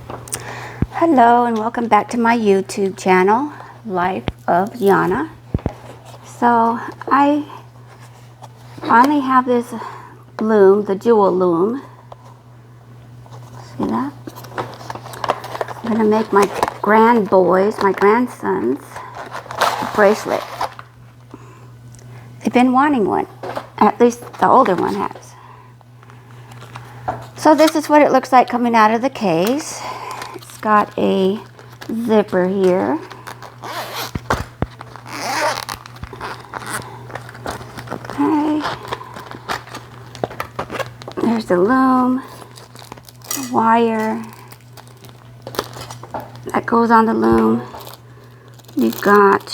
Hello and welcome back to my YouTube channel, Life of Yana. So I finally have this loom, the Jewel Loom. See that? I'm going to make my grandsons, a bracelet. They've been wanting one, at least the older one has. So this is what it looks like coming out of the case. It's got a zipper here. Okay. There's the loom, the wire that goes on the loom. You've got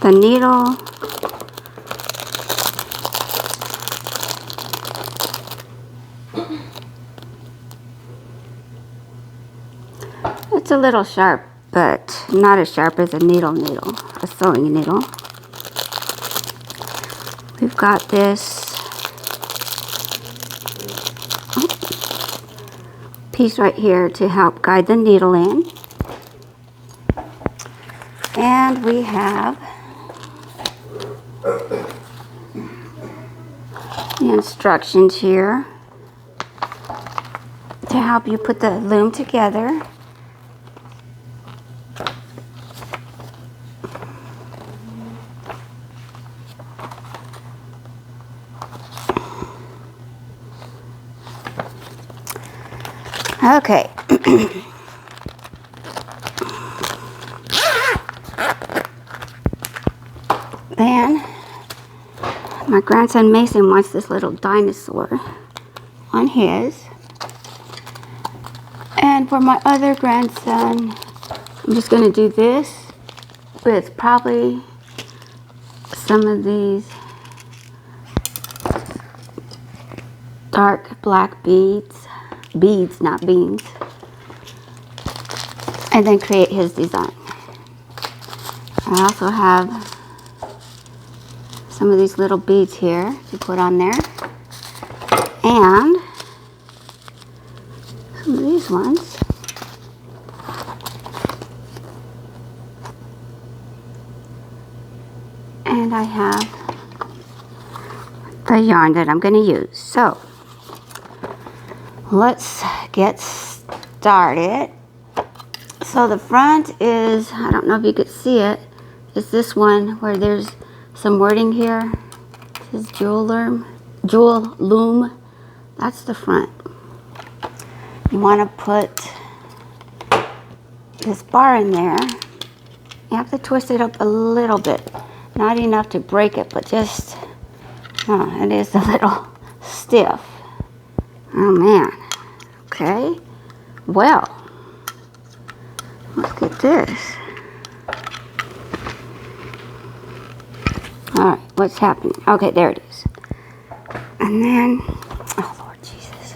the needle. It's a little sharp, but not as sharp as a a sewing needle. We've got this piece right here to help guide the needle in. And we have the instructions here to help you put the loom together. Okay. Then my grandson Mason wants this little dinosaur on his. And for my other grandson, I'm just going to do this with probably some of these dark black beads, not beans, and then create his design. I also have some of these little beads here to put on there, and some of these ones. And I have the yarn that I'm going to use. So let's get started. So the front is, I don't know if you could see it, is this one where there's some wording here. It says Jewel Loom. That's the front. You want to put this bar in there. You have to twist it up a little bit. Not enough to break it, but just, it is a little stiff. Oh man. Okay. Well, let's get this. Alright, what's happening? Okay, there it is. And then, oh Lord Jesus.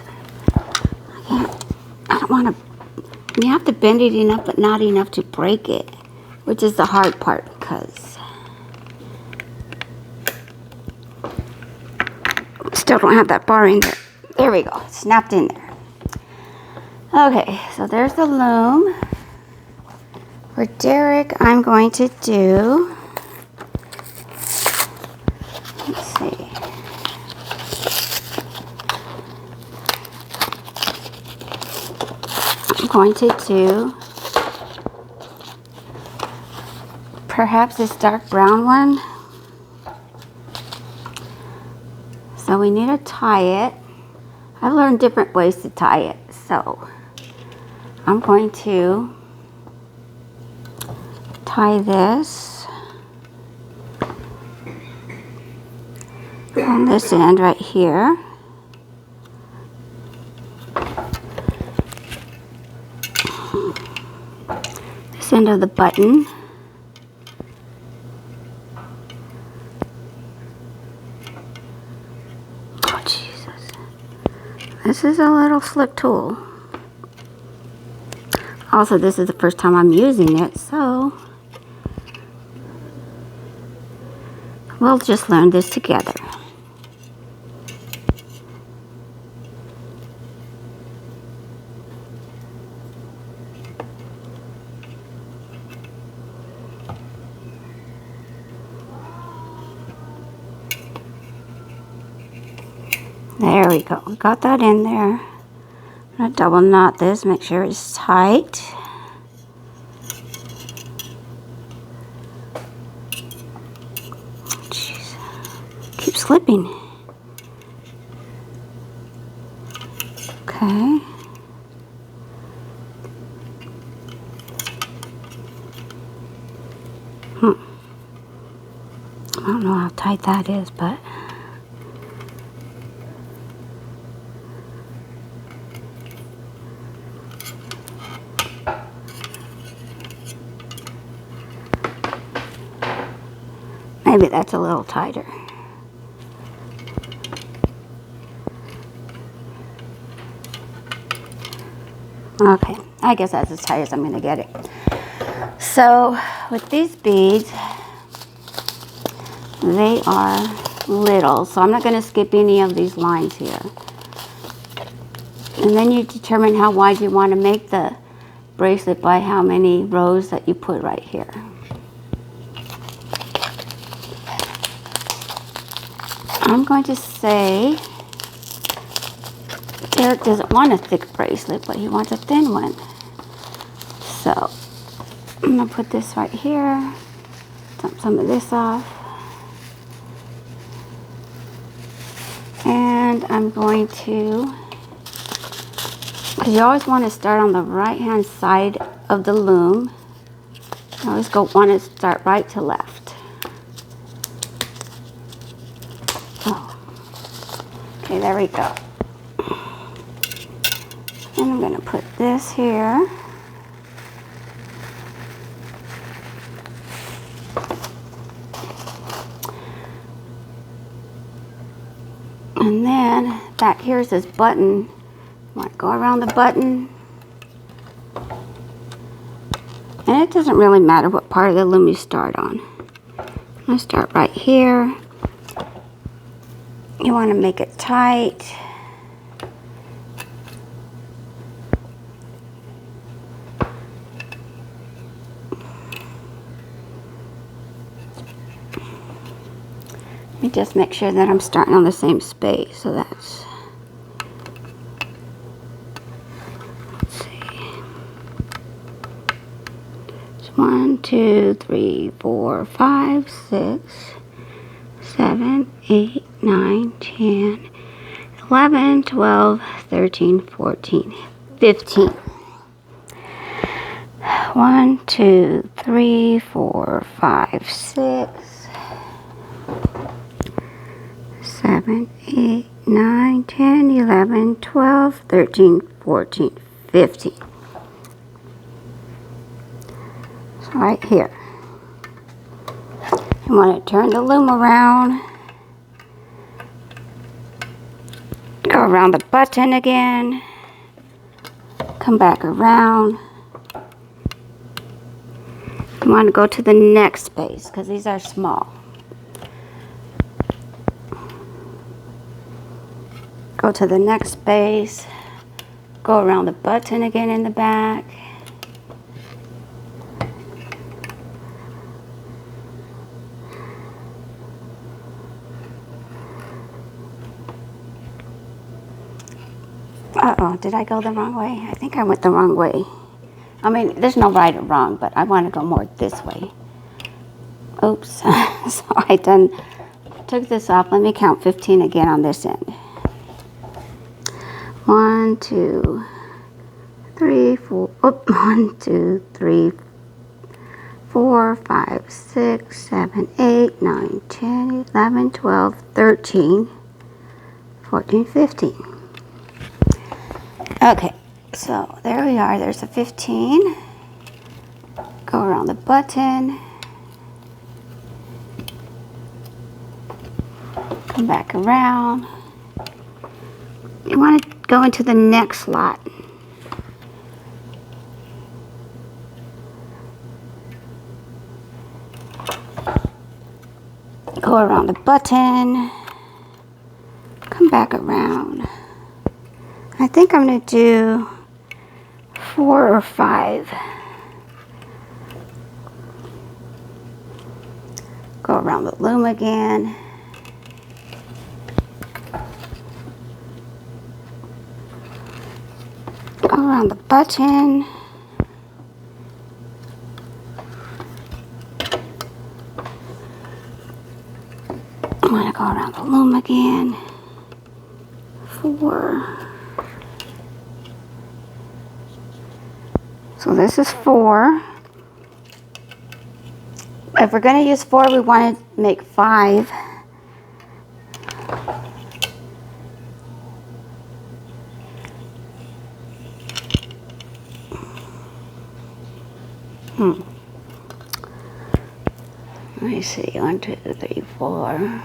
I don't want to, you have to bend it enough, but not enough to break it, which is the hard part, because still don't have that bar in there. There we go, snapped in there. Okay, so there's the loom. For Derek, I'm going to do, let's see. I'm going to do perhaps this dark brown one. So we need to tie it. I've learned different ways to tie it, so I'm going to tie this on this end right here. This end of the button. Oh Jesus. This is a little slick tool. Also, this is the first time I'm using it, so we'll just learn this together. There we go. We got that in there. I'm gonna double knot this, make sure it's tight. Jeez. Keep slipping. Okay. I don't know how tight that is, but maybe that's a little tighter. Okay, I guess that's as tight as I'm going to get it. So with these beads, they are little, so I'm not going to skip any of these lines here. And then you determine how wide you want to make the bracelet by how many rows that you put right here. I'm going to say Derek doesn't want a thick bracelet, but he wants a thin one. So I'm going to put this right here, dump some of this off. And I'm going to, because you always want to start on the right hand side of the loom. You always want to start right to left. Oh. Okay, there we go. And I'm going to put this here. And then back here is this button. You want to go around the button. And it doesn't really matter what part of the loom you start on. I'm going to start right here. You want to make it tight. Let me just make sure that I'm starting on the same space. So that's, let's see. It's 1, 2, 3, 4, 5, 6, 7, 8, 9, 10, 11, 12, 13, 14, 15. 1, 2, 3, 4, 5, 6. 7, 8, 9, 10, 11, 12, 13, 14, 15. So right here. You want to turn the loom around. Go around the button again. Come back around. You want to go to the next space because these are small. Go to the next space, go around the button again in the back. Uh-oh, did I go the wrong way? I think I went the wrong way. I mean, there's no right or wrong, but I want to go more this way. Oops, so I took this off. Let me count 15 again on this end. 1, 2, 3, 4, 1, 2, 3, 4, 5, 6, 7, 8, 9, 10, 11, 12, 13, 14, 15. Okay, so there we are. There's a 15. Go around the button. Come back around. You want to go into the next slot. Go around the button. Come back around. I think I'm going to do 4 or 5. Go around the loom again. button. I'm going to go around the loom again. 4. So this is 4. If we're going to use 4, we want to make 5. Let me see. 1, 2, 3, 4.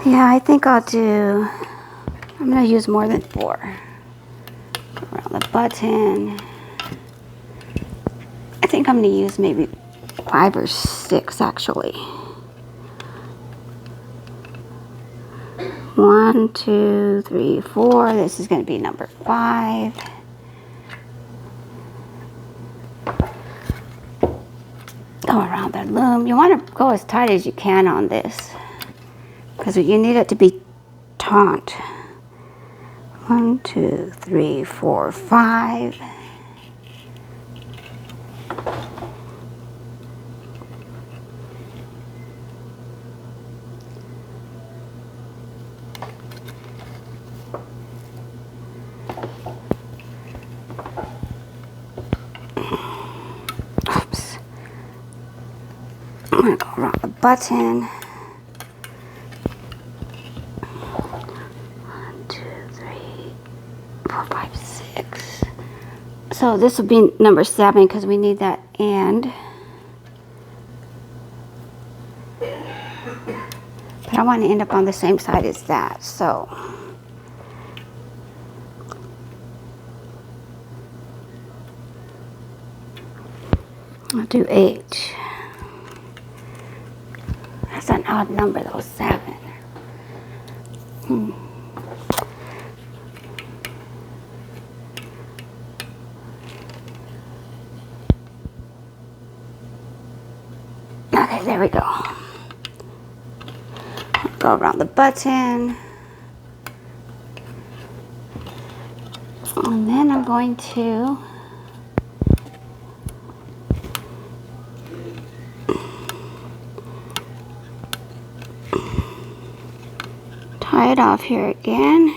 Yeah, I think I'm going to use more than 4. Go around the button. I think I'm going to use maybe 5 or 6 actually. 1, 2, 3, 4. This is going to be number 5. Go around the loom. You want to go as tight as you can on this because you need it to be taut. 1, 2, 3, 4, 5. Oops. I'm going to go around the button. 1, 2, 3, 4, 5, 6. So this will be number 7 because we need that end. But I want to end up on the same side as that, so I'll do 8. That's an odd number though, 7. Okay, there we go. Go around the button. And then I'm going to tie it off here again.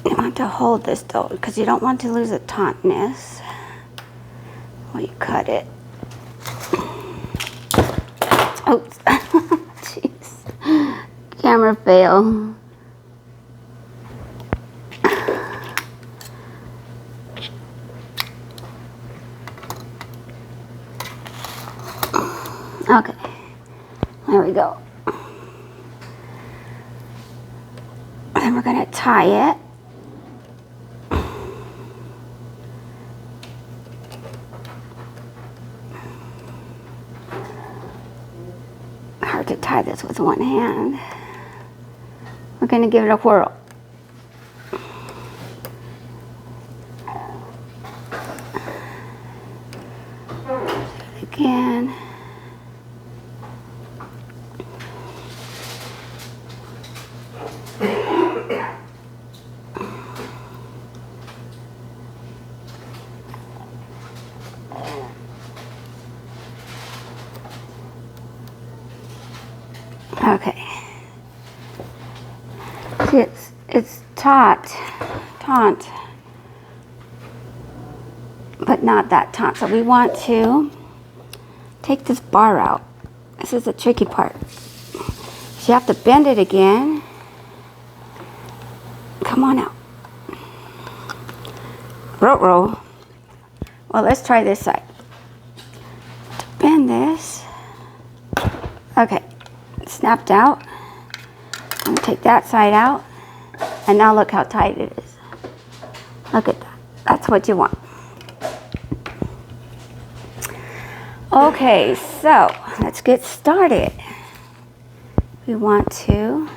You want to hold this though because you don't want to lose the tautness when you cut it. Oops. Jeez. Camera fail. Okay, there we go. Then we're going to tie it. Hard to tie this with one hand. We're going to give it a whirl. Again. Okay. See, it's taut, but not that taut. So we want to take this bar out. This is the tricky part. So you have to bend it again. Come on out. Row. Well, let's try this side. To bend this. Okay, snapped out. I'm gonna take that side out. And now look how tight it is. Look at that. That's what you want. Okay, so let's get started. We want to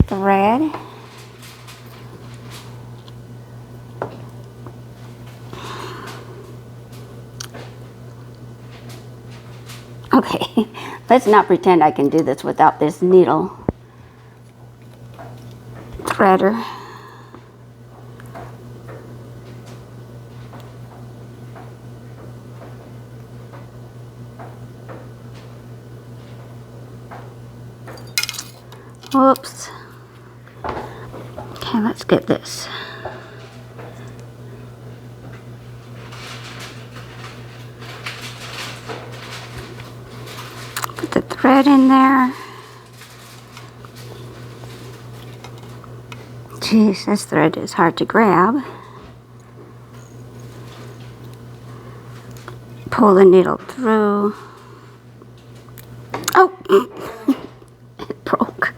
thread. Okay, let's not pretend I can do this without this needle threader. Whoops. Okay, let's get this. Put the thread in there. Jeez, this thread is hard to grab. Pull the needle through. Oh! It broke.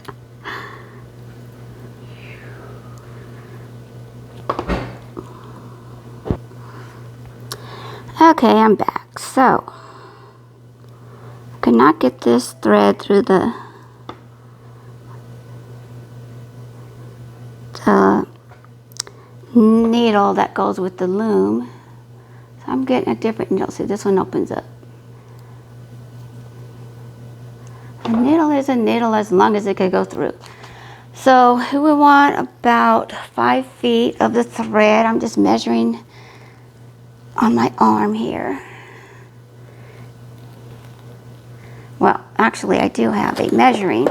Okay, I'm back. So, I could not get this thread through the needle that goes with the loom. So I'm getting a different needle. See, this one opens up. A needle is a needle as long as it can go through. So we want about 5 feet of the thread. I'm just measuring on my arm here. Well, actually I do have a measuring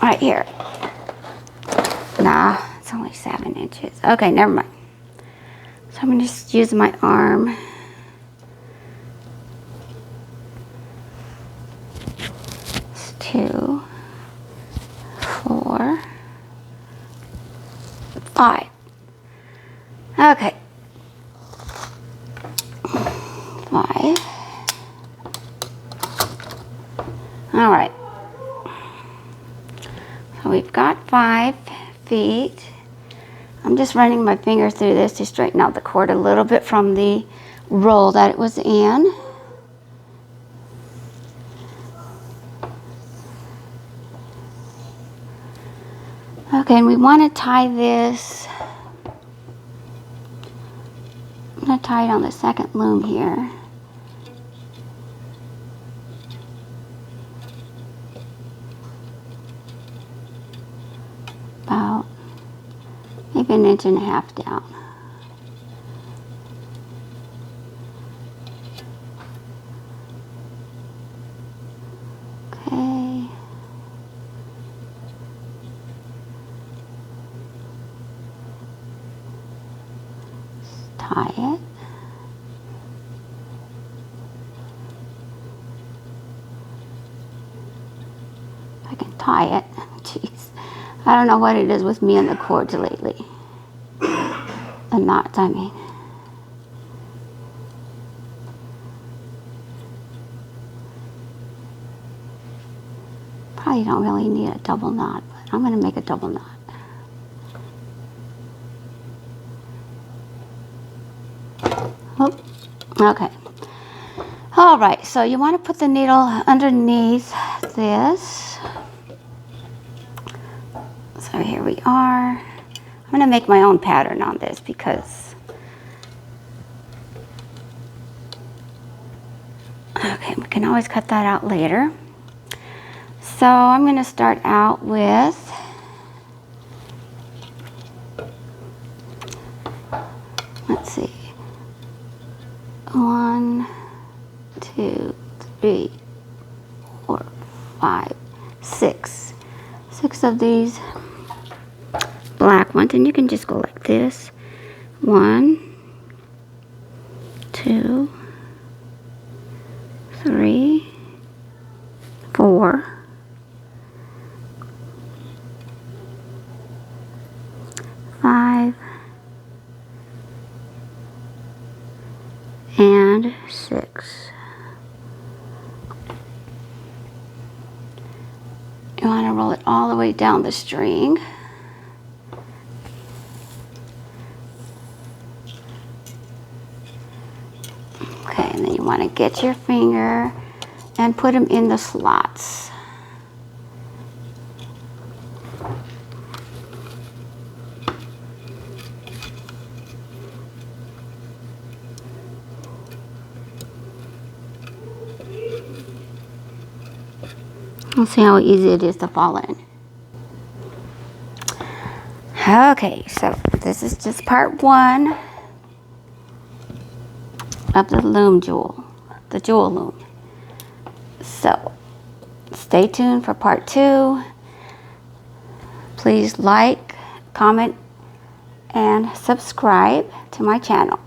right here. Nah, it's only 7 inches. Okay, never mind. So I'm going to just use my arm. It's 2, 4, 5. Okay. 5. All right. So we've got 5 feet. I'm just running my finger through this to straighten out the cord a little bit from the roll that it was in. Okay, and we want to tie this. I'm going to tie it on the second loom here. About maybe 1.5 inches down. Okay. Just tie it. If I can tie it. Jeez. I don't know what it is with me and the cords lately. The knots, I mean. Probably don't really need a double knot, but I'm going to make a double knot. Oh, okay. All right, so you want to put the needle underneath this. So here we are. I'm going to make my own pattern on this because, okay, we can always cut that out later. So I'm going to start out with, let's see, 1, 2, 3, 4, 5, 6. 6 of these black ones, and you can just go like this. 1, 2, 3, 4, 5, and 6. You want to roll it all the way down the string. Okay, and then you want to get your finger and put them in the slots. Let's see how easy it is to fall in. Okay, so this is just part 1 of the loom jewel, the jewel loom. So stay tuned for part 2. Please like, comment, and subscribe to my channel.